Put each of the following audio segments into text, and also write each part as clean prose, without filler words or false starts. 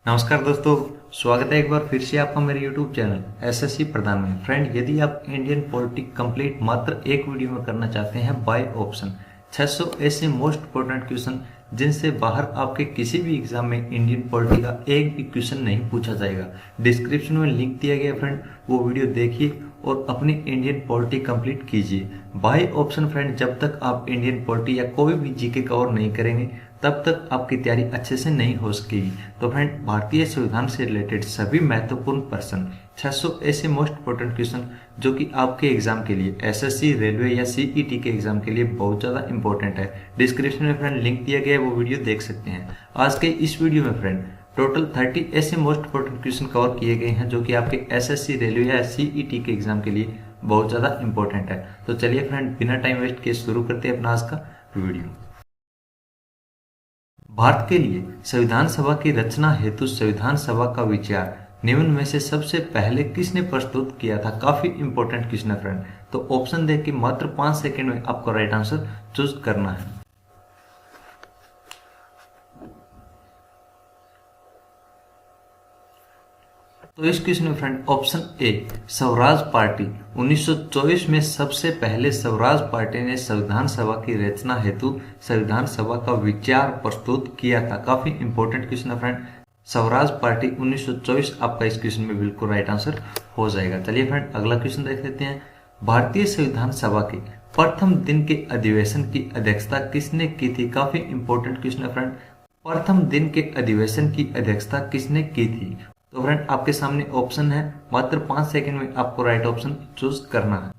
नमस्कार दोस्तों, स्वागत है एक बार फिर से आपका मेरे YouTube चैनल एसएससी प्रधान में। फ्रेंड, यदि आप इंडियन पॉलिटिक कंप्लीट मात्र एक वीडियो में करना चाहते हैं बाय ऑप्शन 600 ऐसे मोस्ट इंपोर्टेंट क्वेश्चन जिनसे बाहर आपके किसी भी एग्जाम में इंडियन पॉलिटी का एक भी क्वेश्चन नहीं पूछा जाएगा, डिस्क्रिप्शन में लिंक दिया गया फ्रेंड, वो वीडियो देखिए और अपनी इंडियन पॉलिटी कंप्लीट कीजिए बाय ऑप्शन। फ्रेंड, जब तक आप इंडियन पॉलिटी या कोई भी जीके कवर नहीं करेंगे तब तक आपकी तैयारी अच्छे से नहीं हो सकेगी। तो फ्रेंड, भारतीय संविधान से रिलेटेड सभी महत्वपूर्ण प्रश्न 600 ऐसे मोस्ट इंपोर्टेंट क्वेश्चन जो कि आपके एग्जाम के लिए एसएससी, रेलवे या सीईटी के एग्जाम के लिए बहुत ज़्यादा इंपॉर्टेंट है। डिस्क्रिप्शन में फ्रेंड लिंक दिया गया है, वो वीडियो देख सकते हैं। आज के इस वीडियो में फ्रेंड टोटल 30 ऐसे मोस्ट इंपोर्टेंट क्वेश्चन कवर किए गए हैं जो कि आपके एसएससी, रेलवे या सीईटी के एग्जाम के लिए बहुत ज़्यादा इंपॉर्टेंट है। तो चलिए फ्रेंड, बिना टाइम वेस्ट किए शुरू करते हैं अपना आज का वीडियो। भारत के लिए संविधान सभा की रचना हेतु संविधान सभा का विचार निम्न में से सबसे पहले किसने प्रस्तुत किया था? काफी इंपॉर्टेंट क्वेश्चन है फ्रेंड। तो ऑप्शन दे के मात्र 5 सेकंड में आपको राइट आंसर चूज करना है। तो इस क्वेश्चन में friend option A Swaraj party 1924 में सबसे पहले स्वराज पार्टी ने संविधान सभा की रचना हेतु संविधान सभा का विचार प्रस्तुत किया था। काफी इंपॉर्टेंट क्वेश्चन है फ्रेंड। स्वराज पार्टी 1924 आपका इस क्वेश्चन में बिल्कुल राइट आंसर हो जाएगा। चलिए फ्रेंड, अगला क्वेश्चन देख लेते हैं। भारतीय संविधान सभा के प्रथम दिन के अधिवेशन की अध्यक्षता किसने की थी? काफी इंपॉर्टेंट क्वेश्चन है फ्रेंड। प्रथम दिन के अधिवेशन की अध्यक्षता किसने की थी? तो फ्रेंड, आपके सामने ऑप्शन है, मात्र 5 सेकंड में आपको राइट ऑप्शन चूज करना है।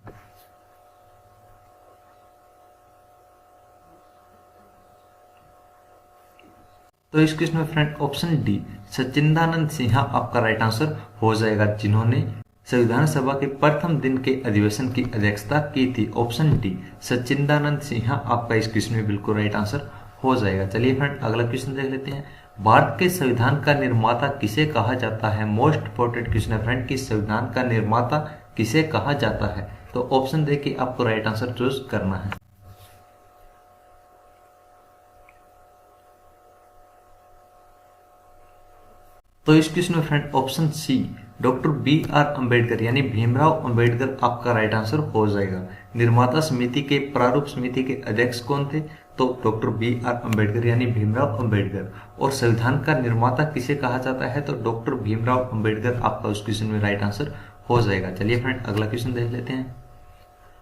तो इस क्वेश्चन में फ्रेंड ऑप्शन डी सच्चिदानंद सिन्हा आपका राइट आंसर हो जाएगा, जिन्होंने संविधान सभा के प्रथम दिन के अधिवेशन की अध्यक्षता की थी। ऑप्शन डी सच्चिदानंद सिन्हा आपका इस क्वेश्चन में बिल्कुल राइट आंसर हो जाएगा। चलिए फ्रेंड, अगला क्वेश्चन देख लेते हैं। भारत के संविधान का निर्माता किसे कहा जाता है? मोस्ट इंपोर्टेंट क्वेश्चन है फ्रेंड कि संविधान का निर्माता किसे कहा जाता है? तो ऑप्शन देखिए, आपको राइट आंसर चूज करना है। तो इस क्वेश्चन में friend option C doctor B R Ambedkar यानी भीमराव अंबेडकर आपका राइट आंसर हो जाएगा। निर्माता समिति के प्रारूप समिति के अध्यक्ष कौन थे? तो डॉक्टर बी आर अम्बेडकर यानी भीमराव अंबेडकर। और संविधान का निर्माता किसे कहा जाता है? तो डॉक्टर भीमराव अंबेडकर आपका उस क्वेश्चन में राइट आंसर हो जाएगा। चलिए फ्रेंड, अगला क्वेश्चन देख लेते हैं।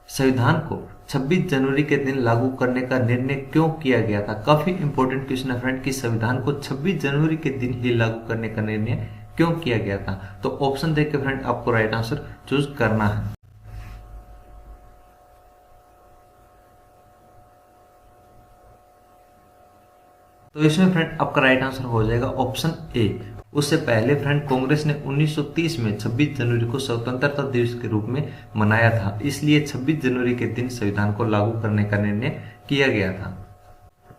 संविधान को 26 जनवरी के दिन लागू करने का निर्णय क्यों किया गया था? काफी इंपॉर्टेंट क्वेश्चन है फ्रेंड कि संविधान को 26 जनवरी के दिन ही लागू करने का निर्णय क्यों किया गया था? तो ऑप्शन देख के फ्रेंड आपको राइट आंसर चूज करना है। तो इसमें फ्रेंड आपका राइट आंसर हो जाएगा ऑप्शन ए। उससे पहले फ्रेंड कांग्रेस ने 1930 में 26 जनवरी को स्वतंत्रता दिवस के रूप में मनाया था, इसलिए 26 जनवरी के दिन संविधान को लागू करने का निर्णय किया गया था।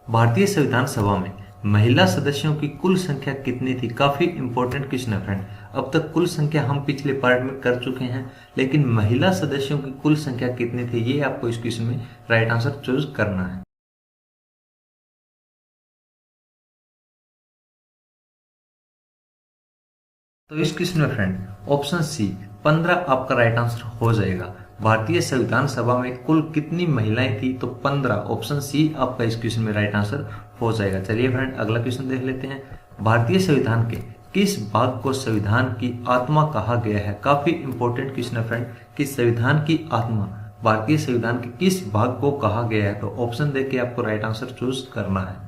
भारतीय संविधान सभा में महिला सदस्यों की कुल संख्या कितनी थी? काफी इंपॉर्टेंट क्वेश्चन है फ्रेंड। अब तक कुल संख्या हम पिछले पार्ट में कर चुके हैं, लेकिन महिला सदस्यों की कुल संख्या कितनी थी ये आपको इस क्वेश्चन में राइट आंसर चूज करना है। तो इस क्वेश्चन में फ्रेंड ऑप्शन सी 15 आपका राइट आंसर हो जाएगा। भारतीय संविधान सभा में कुल कितनी महिलाएं थी? तो 15। ऑप्शन सी आपका इस क्वेश्चन में राइट आंसर हो जाएगा। चलिए फ्रेंड, अगला क्वेश्चन देख लेते हैं। भारतीय संविधान के किस भाग को संविधान की आत्मा कहा गया है? काफी इंपॉर्टेंट क्वेश्चन है फ्रेंड कि संविधान की आत्मा भारतीय संविधान के किस भाग को कहा गया है? तो ऑप्शन देख के आपको राइट आंसर चूज करना है।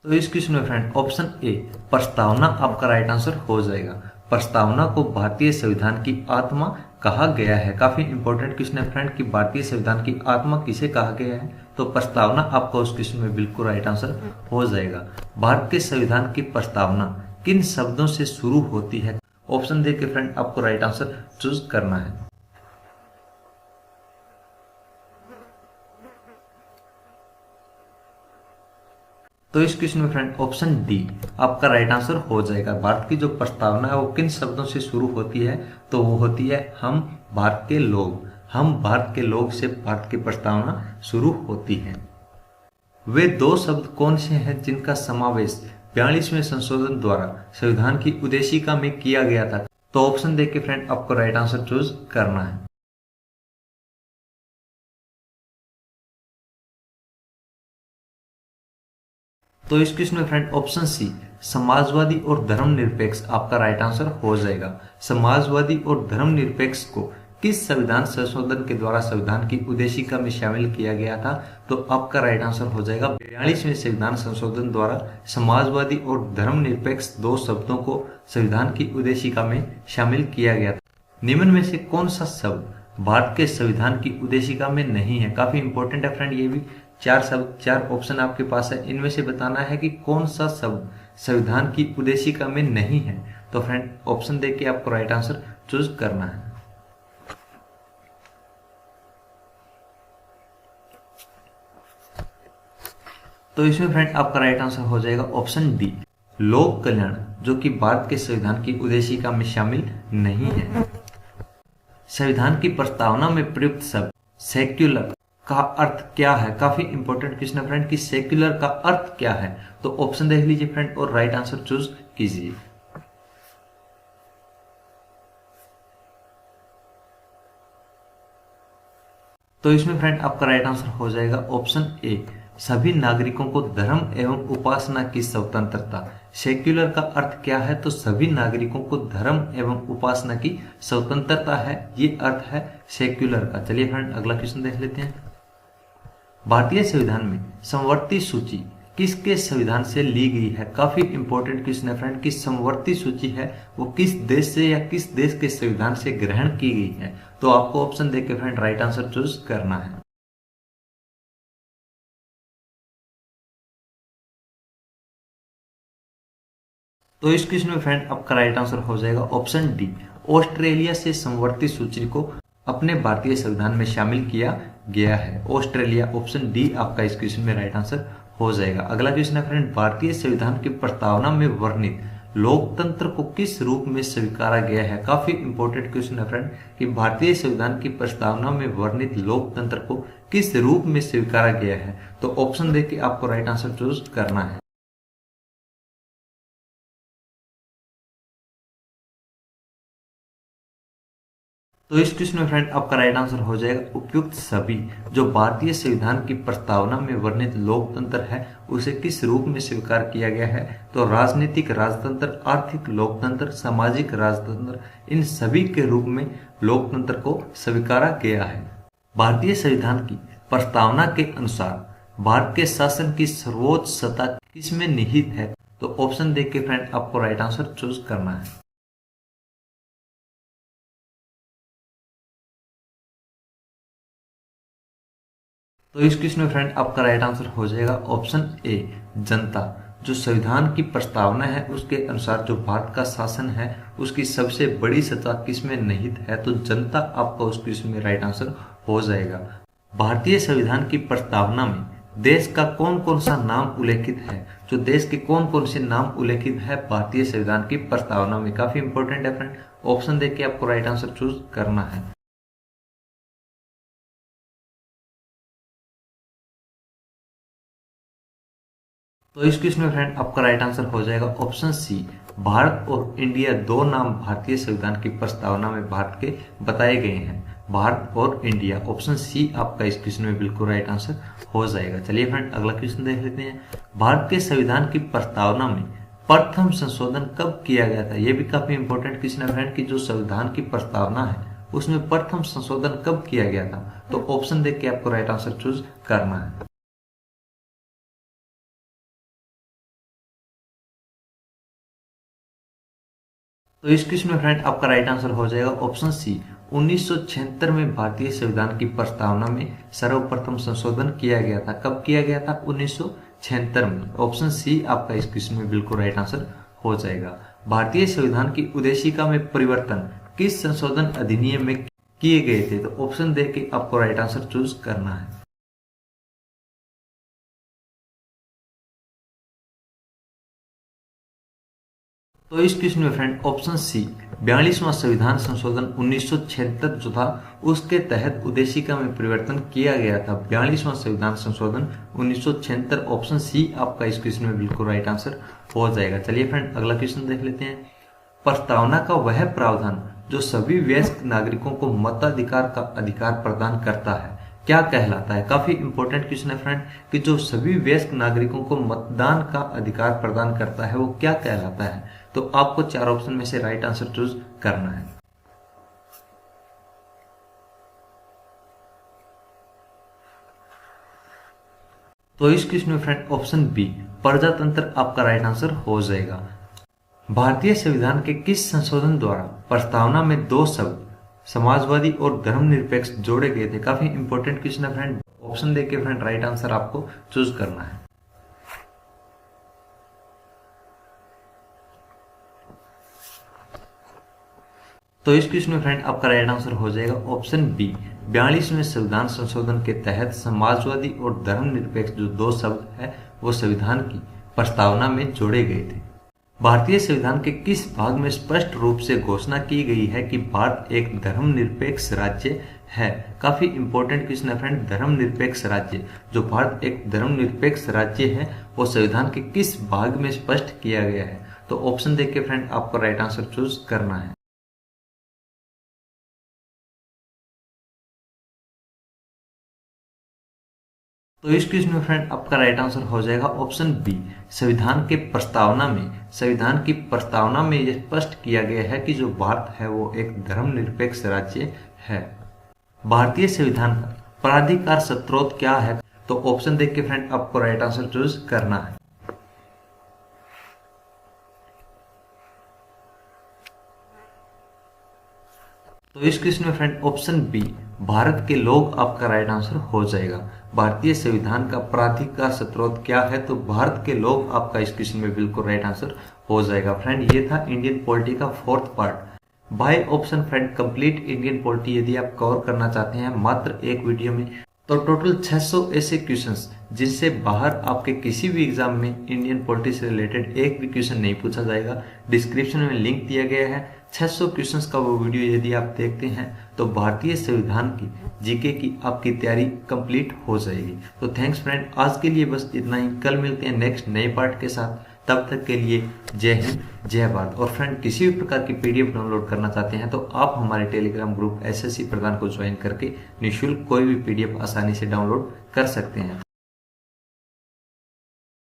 तो इस क्वेश्चन में फ्रेंड ऑप्शन ए प्रस्तावना आपका राइट आंसर हो जाएगा। प्रस्तावना को भारतीय संविधान की आत्मा कहा गया है। काफी इंपॉर्टेंट क्वेश्चन है फ्रेंड कि भारतीय संविधान की आत्मा किसे कहा गया है? तो प्रस्तावना आपका उस क्वेश्चन में बिल्कुल राइट आंसर हो जाएगा। भारत के संविधान की प्रस्तावना किन शब्दों से शुरू होती है? ऑप्शन दे के फ्रेंड आपको राइट आंसर चूज करना है। तो इस क्वेश्चन में फ्रेंड ऑप्शन डी आपका राइट आंसर हो जाएगा। भारत की जो प्रस्तावना है वो किन शब्दों से शुरू होती है? तो वो होती है हम भारत के लोग। हम भारत के लोग से भारत की प्रस्तावना शुरू होती है। वे दो शब्द कौन से हैं जिनका समावेश 42वें संशोधन द्वारा संविधान की उद्देशिका में किया गया था? तो ऑप्शन देख के फ्रेंड आपको राइट आंसर चूज करना है। तो इस क्वेश्चन में फ्रेंड ऑप्शन सी समाजवादी और धर्मनिरपेक्ष आपका राइट आंसर हो जाएगा। समाजवादी और धर्मनिरपेक्ष को किस संविधान संशोधन के द्वारा संविधान की उद्देशिका में शामिल किया गया था? तो आपका राइट आंसर हो जाएगा 42वें संविधान संशोधन द्वारा समाजवादी और धर्मनिरपेक्ष दो शब्दों को संविधान की उद्देशिका में शामिल किया गया था। निम्न में से कौन सा शब्द भारत के संविधान की उद्देशिका में नहीं है? काफी इंपॉर्टेंट है फ्रेंड, ये भी चार ऑप्शन आपके पास है, इनमें से बताना है कि कौन सा शब्द संविधान की उद्देशिका में नहीं है। तो फ्रेंड ऑप्शन देख के आपको राइट आंसर चूज करना है। तो इसमें फ्रेंड आपका राइट आंसर हो जाएगा ऑप्शन डी लोक कल्याण, जो कि भारत के संविधान की उद्देशिका में शामिल नहीं है। संविधान की प्रस्तावना में प्रयुक्त शब्द सेक्युलर का अर्थ क्या है? काफी इंपॉर्टेंट क्वेश्चन है फ्रेंड कि सेक्युलर का अर्थ क्या है। तो ऑप्शन देख लीजिए फ्रेंड और राइट आंसर चूज कीजिए। तो इसमें फ्रेंड आपका राइट आंसर हो जाएगा ऑप्शन ए सभी नागरिकों को धर्म एवं उपासना की स्वतंत्रता। सेक्युलर का अर्थ क्या है? तो सभी नागरिकों को धर्म एवं उपासना की स्वतंत्रता है, ये अर्थ है सेक्युलर का। चलिए फ्रेंड अगला क्वेश्चन देख लेते हैं। भारतीय संविधान में समवर्ती सूची किसके संविधान से ली गई है? काफी इंपॉर्टेंट क्वेश्चन है फ्रेंड कि समवर्ती सूची है वो किस देश से या किस देश के संविधान से ग्रहण की गई है? तो आपको ऑप्शन देख के फ्रेंड राइट आंसर चूज करना है। तो इस क्वेश्चन में फ्रेंड आपका राइट आंसर हो जाएगा ऑप्शन डी ऑस्ट्रेलिया से समवर्ती सूची को अपने भारतीय संविधान में शामिल किया गया है। ऑस्ट्रेलिया, ऑप्शन डी आपका इस क्वेश्चन में राइट आंसर हो जाएगा। अगला क्वेश्चन है फ्रेंड भारतीय संविधान की प्रस्तावना में वर्णित लोकतंत्र को किस रूप में स्वीकारा गया है? काफी इंपॉर्टेंट क्वेश्चन है फ्रेंड कि भारतीय संविधान की प्रस्तावना में वर्णित लोकतंत्र को किस रूप में स्वीकारा गया है? तो ऑप्शन देख के आपको राइट आंसर चूज करना है। तो इस क्वेश्चन में फ्रेंड आपका राइट आंसर हो जाएगा उपयुक्त सभी। जो भारतीय संविधान की प्रस्तावना में वर्णित लोकतंत्र है उसे किस रूप में स्वीकार किया गया है? तो राजनीतिक राजतंत्र, आर्थिक लोकतंत्र, सामाजिक राजतंत्र, इन सभी के रूप में लोकतंत्र को स्वीकारा गया है। भारतीय संविधान की प्रस्तावना के अनुसार भारत के शासन की सर्वोच्च सत्ता किसमें निहित है? तो ऑप्शन देख के फ्रेंड आपको राइट आंसर चूज करना है। तो इस क्वेश्चन में फ्रेंड आपका राइट आंसर हो जाएगा ऑप्शन ए जनता। जो संविधान की प्रस्तावना है उसके अनुसार जो भारत का शासन है उसकी सबसे बड़ी सत्ता किसमें निहित है? तो जनता आपका उस क्वेश्चन में राइट आंसर हो जाएगा। भारतीय संविधान की प्रस्तावना में देश का कौन कौन सा नाम उल्लेखित है? जो देश के कौन कौन से नाम उल्लेखित है भारतीय संविधान की प्रस्तावना में? काफी इंपॉर्टेंट है फ्रेंड, ऑप्शन देख के आपको राइट आंसर चूज करना है। तो इस क्वेश्चन में फ्रेंड आपका राइट आंसर हो जाएगा ऑप्शन सी भारत और इंडिया। दो नाम भारतीय संविधान की प्रस्तावना में भारत के बताए गए हैं, भारत और इंडिया। ऑप्शन सी आपका इस क्वेश्चन में बिल्कुल राइट आंसर हो जाएगा। चलिए फ्रेंड अगला क्वेश्चन देख लेते हैं। भारत के संविधान की प्रस्तावना में प्रथम संशोधन कब किया गया था? यह भी काफी इंपॉर्टेंट क्वेश्चन है फ्रेंड कि जो संविधान की प्रस्तावना है उसमें प्रथम संशोधन कब किया गया था? तो ऑप्शन देख के आपको राइट आंसर चूज करना है। तो इस क्वेश्चन में फ्रेंड आपका राइट आंसर हो जाएगा ऑप्शन सी 1976 में भारतीय संविधान की प्रस्तावना में सर्वप्रथम संशोधन किया गया था। कब किया गया था? 1976 में। ऑप्शन सी आपका इस क्वेश्चन में बिल्कुल राइट आंसर हो जाएगा। भारतीय संविधान की उद्देशिका में परिवर्तन किस संशोधन अधिनियम में किए गए थे? तो ऑप्शन दे के आपको राइट आंसर चूज करना है। तो इस क्वेश्चन में फ्रेंड ऑप्शन सी 42वां संविधान संशोधन 1976 जो था उसके तहत उद्देशिका में परिवर्तन किया गया था। 42वां संविधान संशोधन 1976 ऑप्शन सी आपका इस क्वेश्चन में बिल्कुल राइट आंसर हो जाएगा। चलिए फ्रेंड अगला क्वेश्चन देख लेते हैं। प्रस्तावना का वह प्रावधान जो सभी वयस्क नागरिकों को मताधिकार का अधिकार प्रदान करता है क्या कहलाता है। काफी इंपॉर्टेंट क्वेश्चन है फ्रेंड कि जो सभी वयस्क नागरिकों को मतदान का अधिकार प्रदान करता है वो क्या कहलाता है। तो आपको 4 ऑप्शन में से राइट आंसर चूज करना है। तो इस क्वेश्चन में फ्रेंड ऑप्शन बी प्रजातंत्र आपका राइट आंसर हो जाएगा। भारतीय संविधान के किस संशोधन द्वारा प्रस्तावना में 2 शब्द समाजवादी और धर्मनिरपेक्ष जोड़े गए थे। काफी इंपॉर्टेंट क्वेश्चन है फ्रेंड। ऑप्शन देके फ्रेंड राइट आंसर आपको चूज करना है। तो इस क्वेश्चन में फ्रेंड आपका राइट आंसर हो जाएगा ऑप्शन बी 42वें संविधान संशोधन के तहत समाजवादी और धर्मनिरपेक्ष जो 2 शब्द है वो संविधान की प्रस्तावना में जोड़े गए थे। भारतीय संविधान के किस भाग में स्पष्ट रूप से घोषणा की गई है कि भारत एक धर्मनिरपेक्ष राज्य है। काफी इंपॉर्टेंट क्वेश्चन है फ्रेंड। धर्मनिरपेक्ष राज्य जो भारत एक धर्मनिरपेक्ष राज्य है वो संविधान के किस भाग में स्पष्ट किया गया है। तो ऑप्शन देख के फ्रेंड आपको राइट आंसर चूज करना है। तो इस क्वेश्चन में फ्रेंड आपका राइट आंसर हो जाएगा ऑप्शन बी संविधान की प्रस्तावना में यह स्पष्ट किया गया है कि जो भारत है वो एक धर्मनिरपेक्ष राज्य है। भारतीय संविधान का प्राधिकार स्रोत क्या है। तो ऑप्शन देख के फ्रेंड आपको राइट आंसर चूज करना है। तो इस क्वेश्चन में फ्रेंड ऑप्शन बी भारत के लोग आपका राइट आंसर हो जाएगा। भारतीय संविधान का प्राधिकार स्रोत क्या है। तो भारत के लोग आपका इस क्वेश्चन में बिल्कुल राइट आंसर हो जाएगा। फ्रेंड ये था इंडियन पॉलिटी का 4th part. By option friend complete Indian polity यदि आप कवर करना चाहते हैं मात्र एक वीडियो में तो टोटल 600 ऐसे क्वेश्चंस जिनसे बाहर आपके किसी भी एग्जाम में इंडियन पॉलिटी से रिलेटेड एक भी क्वेश्चन नहीं पूछा जाएगा। डिस्क्रिप्शन में लिंक दिया गया है। 600 क्वेश्चंस का वो वीडियो यदि आप देखते हैं तो भारतीय संविधान की जीके की आपकी तैयारी कंप्लीट हो जाएगी। तो थैंक्स फ्रेंड, आज के लिए बस इतना ही। कल मिलते हैं नेक्स्ट नए पार्ट के साथ। तब तक के लिए जय हिंद जय भारत। और फ्रेंड किसी भी प्रकार की पीडीएफ डाउनलोड करना चाहते हैं तो आप हमारे टेलीग्राम ग्रुप एसएससी प्रधान को ज्वाइन करके निःशुल्क कोई भी पीडीएफ आसानी से डाउनलोड कर सकते हैं।